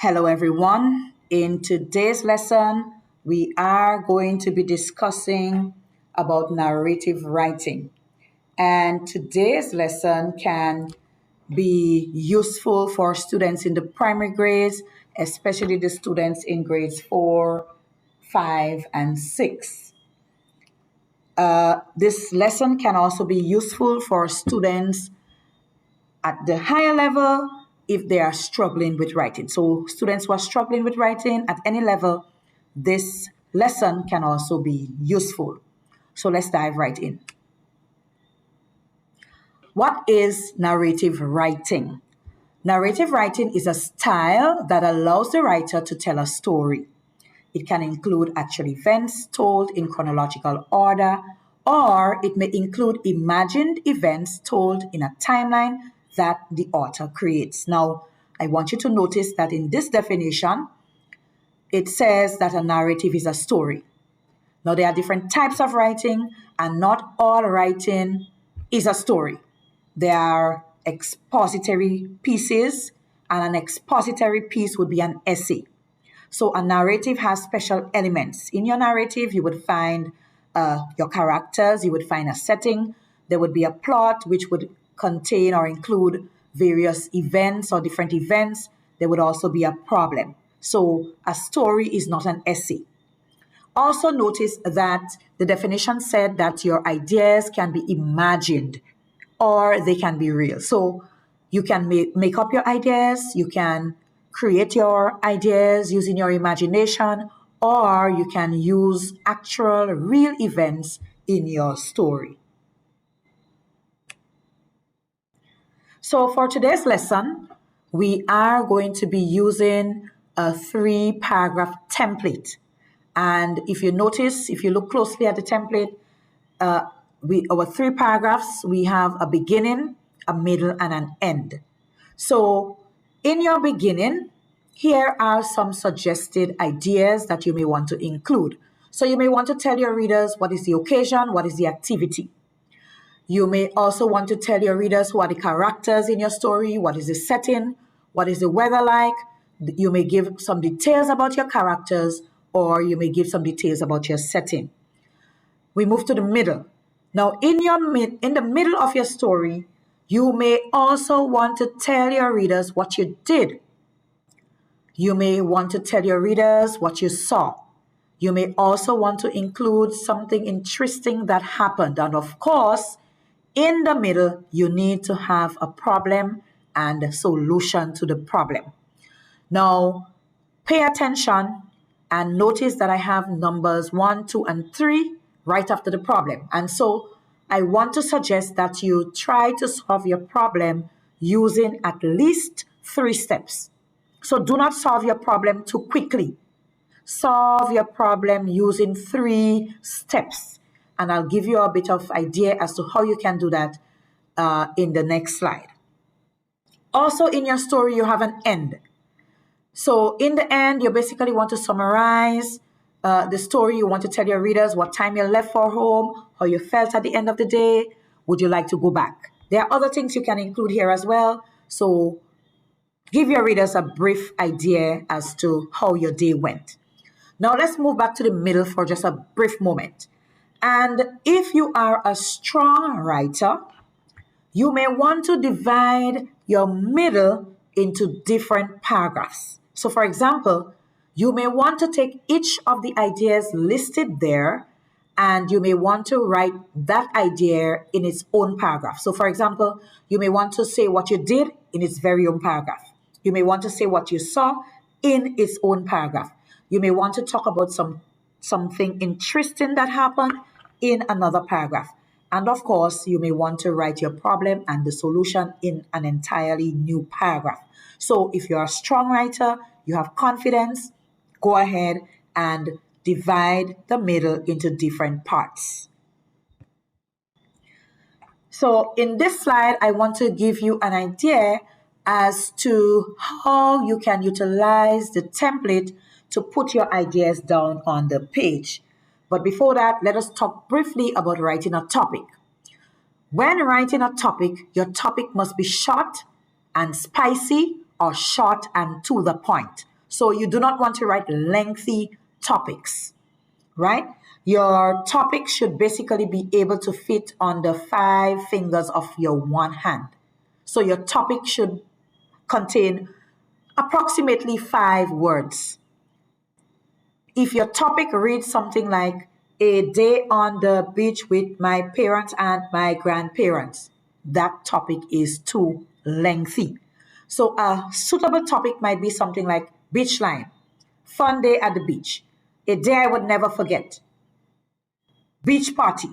Hello, everyone. In today's lesson, we are going to be discussing about narrative writing. And today's lesson can be useful for students in the primary grades, especially the students in grades 4, 5, and 6. This lesson can also be useful for students at the higher level if they are struggling with writing. So students who are struggling with writing at any level, this lesson can also be useful. So let's dive right in. What is narrative writing? Narrative writing is a style that allows the writer to tell a story. It can include actual events told in chronological order, or it may include imagined events told in a timeline that the author creates. Now, I want you to notice that in this definition, it says that a narrative is a story. Now, there are different types of writing, and not all writing is a story. There are expository pieces, and an expository piece would be an essay. So a narrative has special elements. In your narrative, you would find your characters, you would find a setting, there would be a plot which would contain or include various events or different events. There would also be a problem. So a story is not an essay. Also notice that the definition said that your ideas can be imagined or they can be real. So you can make up your ideas, you can create your ideas using your imagination, or you can use actual real events in your story. So for today's lesson, we are going to be using a 3-paragraph template. And if you notice, if you look closely at the template, our 3 paragraphs, we have a beginning, a middle, and an end. So in your beginning, here are some suggested ideas that you may want to include. So you may want to tell your readers what is the occasion, what is the activity. You may also want to tell your readers who are the characters in your story, what is the setting, what is the weather like. You may give some details about your characters, or you may give some details about your setting. We move to the middle. Now, in the middle of your story, you may also want to tell your readers what you did. You may want to tell your readers what you saw. You may also want to include something interesting that happened. And of course, in the middle, you need to have a problem and a solution to the problem. Now, pay attention and notice that I have numbers 1, 2, and 3 right after the problem. And so I want to suggest that you try to solve your problem using at least 3 steps. So do not solve your problem too quickly. Solve your problem using 3 steps. And I'll give you a bit of idea as to how you can do that in the next slide. Also in your story, you have an end. So in the end, you basically want to summarize the story. You want to tell your readers what time you left for home, how you felt at the end of the day. Would you like to go back? There are other things you can include here as well. So give your readers a brief idea as to how your day went. Now let's move back to the middle for just a brief moment. And if you are a strong writer, you may want to divide your middle into different paragraphs. So for example, you may want to take each of the ideas listed there and you may want to write that idea in its own paragraph. So for example, you may want to say what you did in its very own paragraph. You may want to say what you saw in its own paragraph. You may want to talk about something interesting that happened in another paragraph. And of course, you may want to write your problem and the solution in an entirely new paragraph. So if you're a strong writer, you have confidence, go ahead and divide the middle into different parts. So in this slide, I want to give you an idea as to how you can utilize the template to put your ideas down on the page. But before that, let us talk briefly about writing a topic. When writing a topic, your topic must be short and spicy or short and to the point. So you do not want to write lengthy topics, right? Your topic should basically be able to fit on the 5 fingers of your one hand. So your topic should contain approximately 5 words. If your topic reads something like a day on the beach with my parents and my grandparents, that topic is too lengthy. So a suitable topic might be something like beach line, fun day at the beach, a day I would never forget, beach party.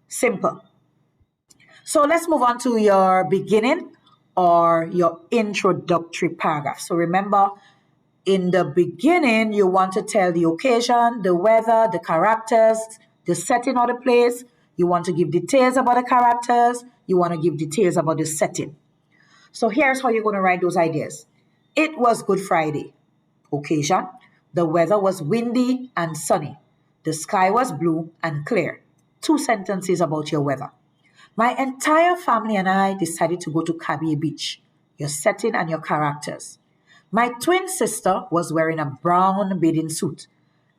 Simple. So let's move on to your beginning or your introductory paragraph. So remember, in the beginning, you want to tell the occasion, the weather, the characters, the setting of the place. You want to give details about the characters. You want to give details about the setting. So here's how you're going to write those ideas. It was Good Friday. Occasion, the weather was windy and sunny. The sky was blue and clear. 2 sentences about your weather. My entire family and I decided to go to Cabie Beach. Your setting and your characters. My twin sister was wearing a brown bathing suit.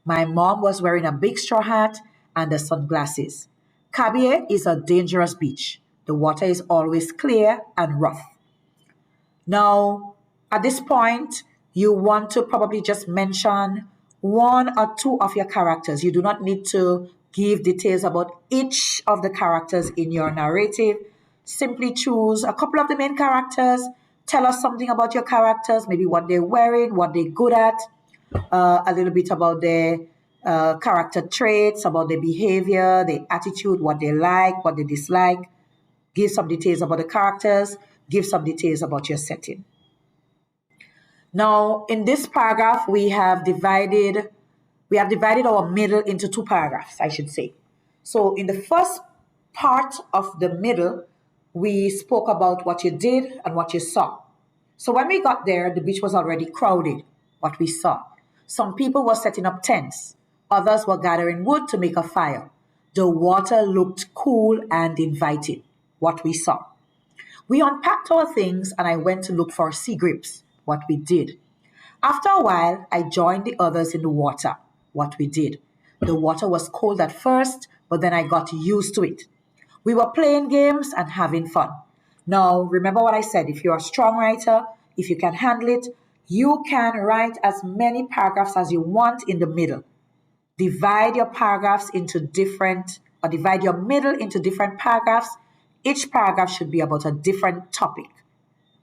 My mom was wearing a big straw hat and the sunglasses. Cabie is a dangerous beach. The water is always clear and rough. Now, at this point, you want to probably just mention 1 or 2 of your characters. You do not need to give details about each of the characters in your narrative. Simply choose a couple of the main characters. Tell us something about your characters, maybe what they're wearing, what they're good at, a little bit about their character traits, about their behavior, their attitude, what they like, what they dislike. Give some details about the characters. Give some details about your setting. Now, in this paragraph, we have divided our middle into 2 paragraphs, I should say. So in the first part of the middle, we spoke about what you did and what you saw. So when we got there, the beach was already crowded, what we saw. Some people were setting up tents. Others were gathering wood to make a fire. The water looked cool and inviting, what we saw. We unpacked our things and I went to look for sea grapes, what we did. After a while, I joined the others in the water, what we did. The water was cold at first, but then I got used to it. We were playing games and having fun. Now, remember what I said, if you're a strong writer, if you can handle it, you can write as many paragraphs as you want in the middle. Divide your middle into different paragraphs. Each paragraph should be about a different topic.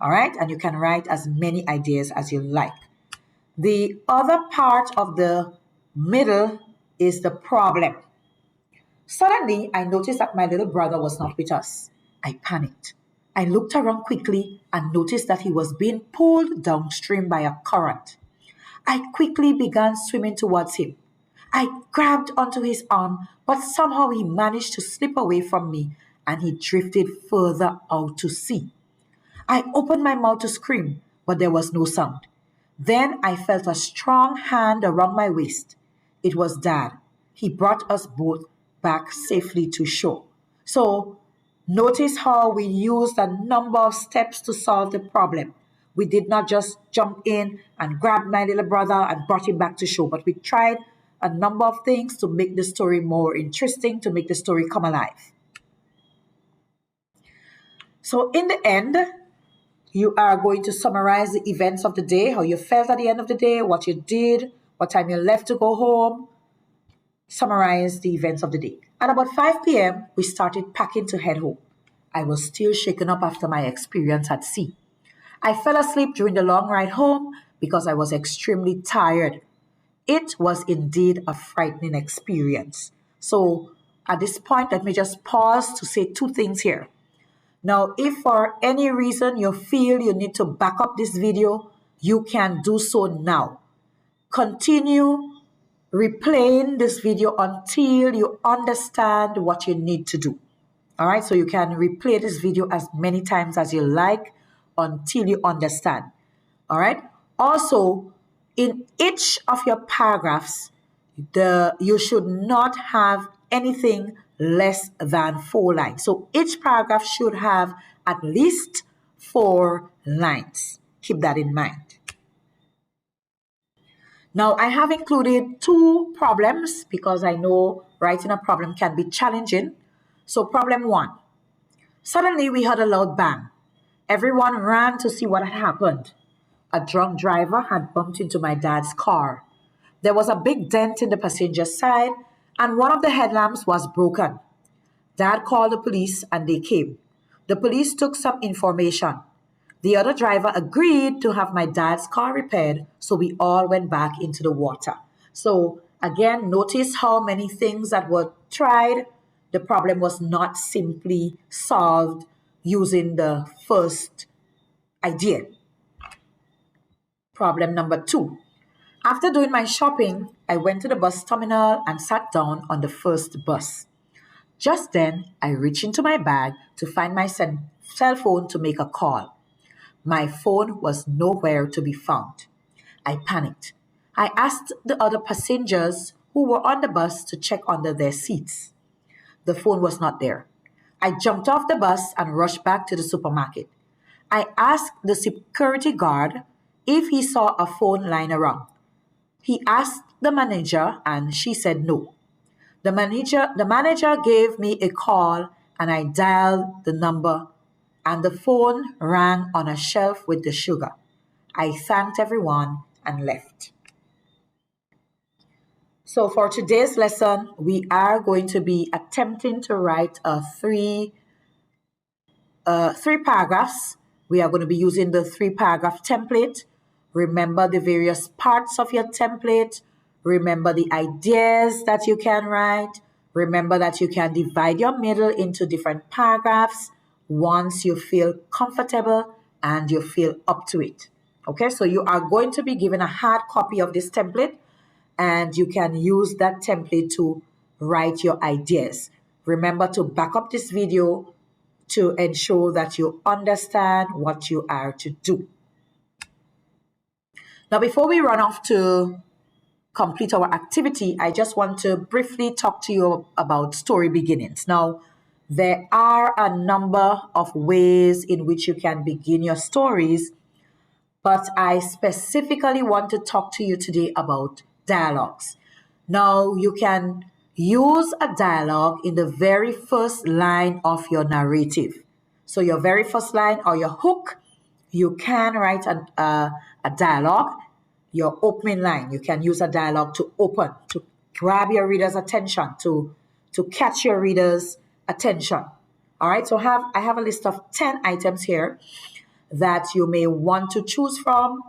All right? And you can write as many ideas as you like. The other part of the middle is the problem. Suddenly, I noticed that my little brother was not with us. I panicked. I looked around quickly and noticed that he was being pulled downstream by a current. I quickly began swimming towards him. I grabbed onto his arm, but somehow he managed to slip away from me and he drifted further out to sea. I opened my mouth to scream, but there was no sound. Then I felt a strong hand around my waist. It was Dad. He brought us both back safely to shore. So notice how we used a number of steps to solve the problem. We did not just jump in and grab my little brother and brought him back to shore, but we tried a number of things to make the story more interesting, to make the story come alive. So in the end, you are going to summarize the events of the day, how you felt at the end of the day, what you did, what time you left to go home. Summarize the events of the day. At about 5 p.m., we started packing to head home. I was still shaken up after my experience at sea. I fell asleep during the long ride home because I was extremely tired. It was indeed a frightening experience. So at this point, let me just pause to say 2 things here. Now, if for any reason you feel you need to back up this video, you can do so now. Continue replaying this video until you understand what you need to do. All right, so you can replay this video as many times as you like until you understand. All right. Also, in each of your paragraphs, you should not have anything less than 4 lines. So each paragraph should have at least 4 lines. Keep that in mind. Now, I have included two problems because I know writing a problem can be challenging. So, problem one. Suddenly, we heard a loud bang. Everyone ran to see what had happened. A drunk driver had bumped into my dad's car. There was a big dent in the passenger side, and one of the headlamps was broken. Dad called the police and they came. The police took some information. The other driver agreed to have my dad's car repaired, so we all went back into the water. So, again, notice how many things that were tried. The problem was not simply solved using the first idea. Problem number two. After doing my shopping, I went to the bus terminal and sat down on the first bus. Just then, I reached into my bag to find my cell phone to make a call. My phone was nowhere to be found. I panicked. I asked the other passengers who were on the bus to check under their seats. The phone was not there. I jumped off the bus and rushed back to the supermarket. I asked the security guard if he saw a phone lying around. He asked the manager and she said no. The manager gave me a call and I dialed the number and the phone rang on a shelf with the sugar. I thanked everyone and left. So for today's lesson, we are going to be attempting to write three paragraphs. We are going to be using the 3-paragraph template. Remember the various parts of your template. Remember the ideas that you can write. Remember that you can divide your middle into different paragraphs once you feel comfortable and you feel up to it. Okay, so you are going to be given a hard copy of this template and you can use that template to write your ideas. Remember to back up this video to ensure that you understand what you are to do. Now, before we run off to complete our activity, I just want to briefly talk to you about story beginnings. Now, there are a number of ways in which you can begin your stories, but I specifically want to talk to you today about dialogues. Now, you can use a dialogue in the very first line of your narrative. So your very first line or your hook, you can write a dialogue. Your opening line, you can use a dialogue to open, to grab your reader's attention, to catch your reader's attention. All right, so I have a list of 10 items here that you may want to choose from.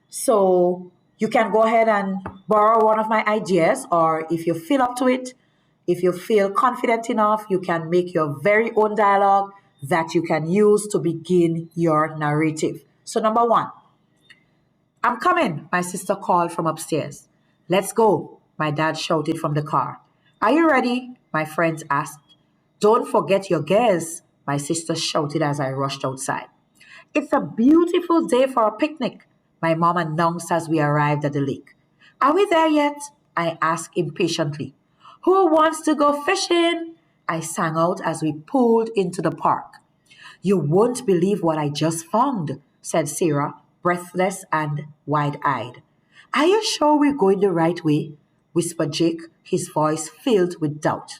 So you can go ahead and borrow one of my ideas, or if you feel up to it, if you feel confident enough, you can make your very own dialogue that you can use to begin your narrative. So number one, I'm coming, my sister called from upstairs. Let's go, my dad shouted from the car. Are you ready? My friends asked. Don't forget your gears, my sister shouted as I rushed outside. It's a beautiful day for a picnic, my mom announced as we arrived at the lake. Are we there yet? I asked impatiently. Who wants to go fishing? I sang out as we pulled into the park. You won't believe what I just found, said Sarah, breathless and wide-eyed. Are you sure we're going the right way? Whispered Jake, his voice filled with doubt.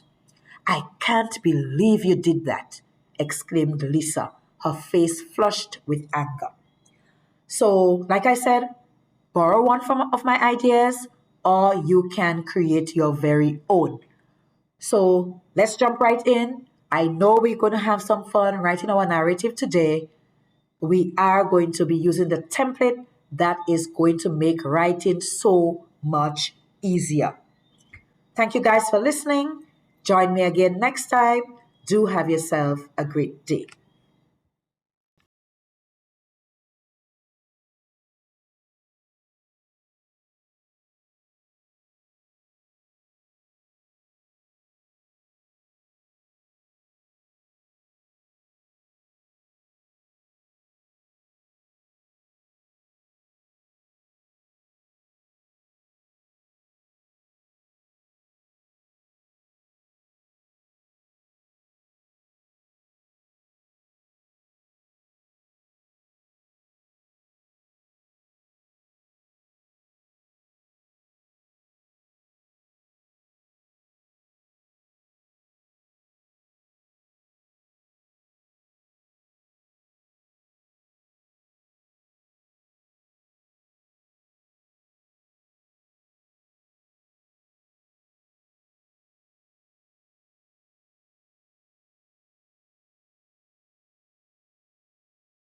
I can't believe you did that, exclaimed Lisa, her face flushed with anger. So, like I said, borrow one of my ideas or you can create your very own. So let's jump right in. I know we're going to have some fun writing our narrative today. We are going to be using the template that is going to make writing so much easier. Thank you guys for listening. Join me again next time. Do have yourself a great day.